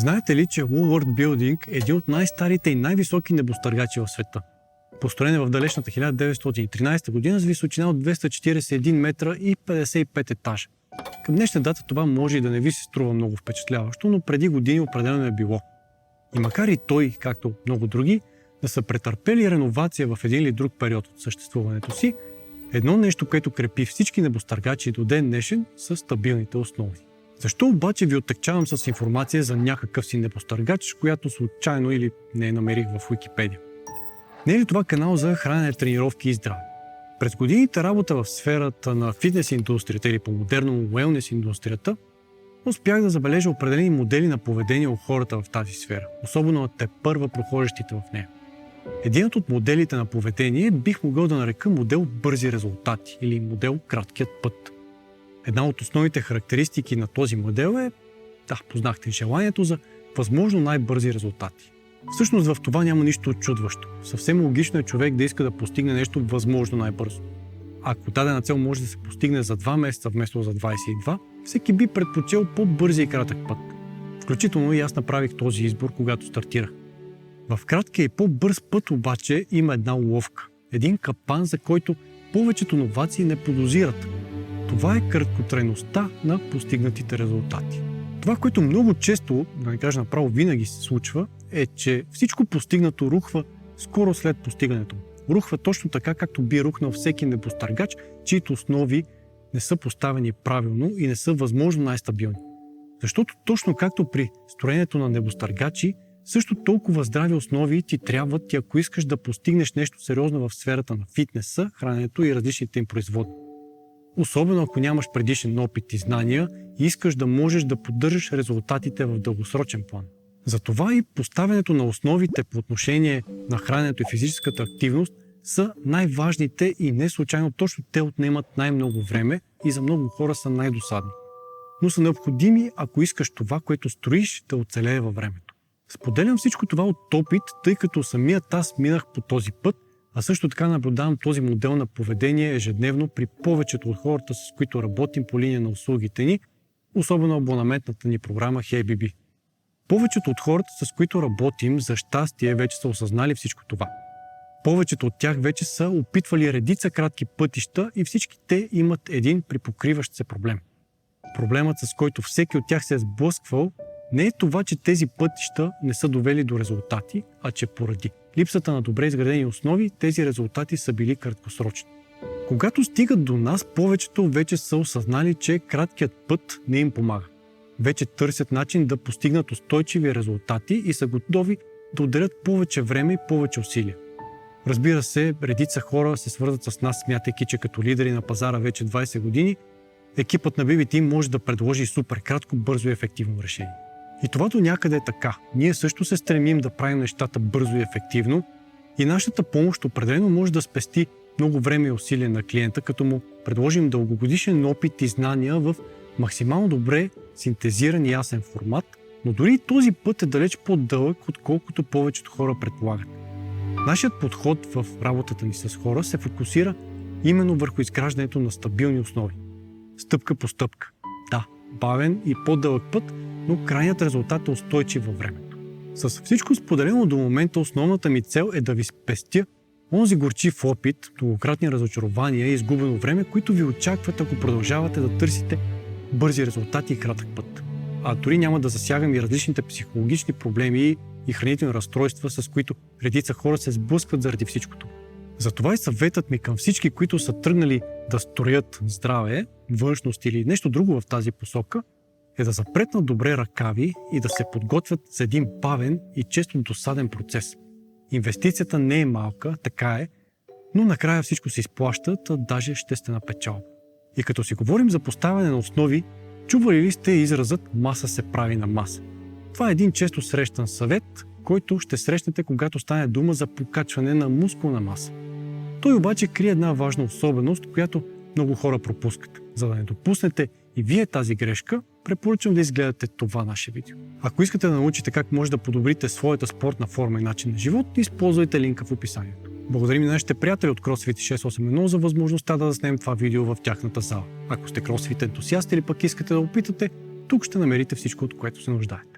Знаете ли, че Woolworth Building е един от най-старите и най-високи небостъргачи в света? Построен е в далечната 1913 година с височина от 241 метра и 55 етажа. Към днешна дата това може и да не ви се струва много впечатляващо, но преди години определено е било. И макар и той, както много други, да са претърпели реновация в един или друг период от съществуването си, едно нещо, което крепи всички небостъргачи до ден днешен, са стабилните основи. Защо обаче ви оттъкчавам с информация за някакъв си небостъргач, която случайно или не намерих в Уикипедия? Не е ли това канал за хранене, тренировки и здраве? През годините работа в сферата на фитнес индустрията или по-модерно уелнес индустрията, успях да забележа определени модели на поведение у хората в тази сфера, особено на тепърва прохождащите в нея. Единът от моделите на поведение бих могъл да нарека модел бързи резултати или модел краткият път. Една от основните характеристики на този модел е, познахте, желанието за възможно най-бързи резултати. Всъщност в това няма нищо очудващо. Съвсем логично е човек да иска да постигне нещо възможно най-бързо. Ако дадена цел може да се постигне за 2 месеца вместо за 22, всеки би предпочел по-бързи и кратък път. Включително и аз направих този избор, когато стартирах. В краткия и по-бърз път обаче има една уловка. Един капан, за който повечето новации не подозират. Това е краткотрайността на постигнатите резултати. Това, което много често, да не кажа направо винаги се случва, е, че всичко постигнато рухва скоро след постигането. Рухва точно така, както би рухнал всеки небостъргач, чието основи не са поставени правилно и не са възможно най-стабилни. Защото точно както при строенето на небостъргачи, също толкова здрави основи ти трябват, ако искаш да постигнеш нещо сериозно в сферата на фитнеса, храненето и различните им производни. Особено ако нямаш предишен опит и знания и искаш да можеш да поддържаш резултатите в дългосрочен план. Затова и поставянето на основите по отношение на храненето и физическата активност са най-важните и не случайно точно те отнемат най-много време и за много хора са най-досадни. Но са необходими, ако искаш това, което строиш, да оцелее във времето. Споделям всичко това от опит, тъй като самият аз минах по този път, а също така наблюдавам този модел на поведение ежедневно при повечето от хората, с които работим по линия на услугите ни, особено абонаментната ни програма HeyBB. Повечето от хората, с които работим, за щастие вече са осъзнали всичко това. Повечето от тях вече са опитвали редица кратки пътища и всички те имат един припокриващ се проблем. Проблемът, с който всеки от тях се е сблъсквал, не е това, че тези пътища не са довели до резултати, а че поради липсата на добре изградени основи, тези резултати са били краткосрочни. Когато стигат до нас, повечето вече са осъзнали, че краткият път не им помага. Вече търсят начин да постигнат устойчиви резултати и са готови да отделят повече време и повече усилия. Разбира се, редица хора се свързват с нас, смятайки, че като лидери на пазара вече 20 години, екипът на BB Team може да предложи супер кратко, бързо и ефективно решение. И това до някъде е така. Ние също се стремим да правим нещата бързо и ефективно и нашата помощ определено може да спести много време и усилия на клиента, като му предложим дългогодишен опит и знания в максимално добре синтезиран и ясен формат, но дори този път е далеч по-дълъг, отколкото повечето хора предполагат. Нашият подход в работата ни с хора се фокусира именно върху изграждането на стабилни основи. Стъпка по стъпка. Да, бавен и по-дълъг път, но крайният резултат е устойчив във времето. С всичко споделено до момента основната ми цел е да ви спестя онзи горчив опит, многократни разочарования и изгубено време, които ви очакват, ако продължавате да търсите бързи резултати и кратък път. А дори няма да засягам и различните психологични проблеми и хранителни разстройства, с които редица хора се сблъскват заради всичкото. Затова и съветът ми към всички, които са тръгнали да строят здраве, външност или нещо друго в тази посока, е да запретнат добре ръкави и да се подготвят за един бавен и често досаден процес. Инвестицията не е малка, така е, но накрая всичко се изплаща, даже ще сте на печалба. И като си говорим за поставяне на основи, чували ли сте изразът "маса се прави на маса"? Това е един често срещан съвет, който ще срещнете, когато стане дума за покачване на мускулна маса. Той обаче крие една важна особеност, която много хора пропускат. За да не допуснете и вие тази грешка, препоръчвам да изгледате това наше видео. Ако искате да научите как може да подобрите своята спортна форма и начин на живот, използвайте линка в описанието. Благодарим на нашите приятели от CrossFit 681 за възможността да заснемем това видео в тяхната зала. Ако сте CrossFit ентусиаст или пък искате да опитате, тук ще намерите всичко, от което се нуждаете.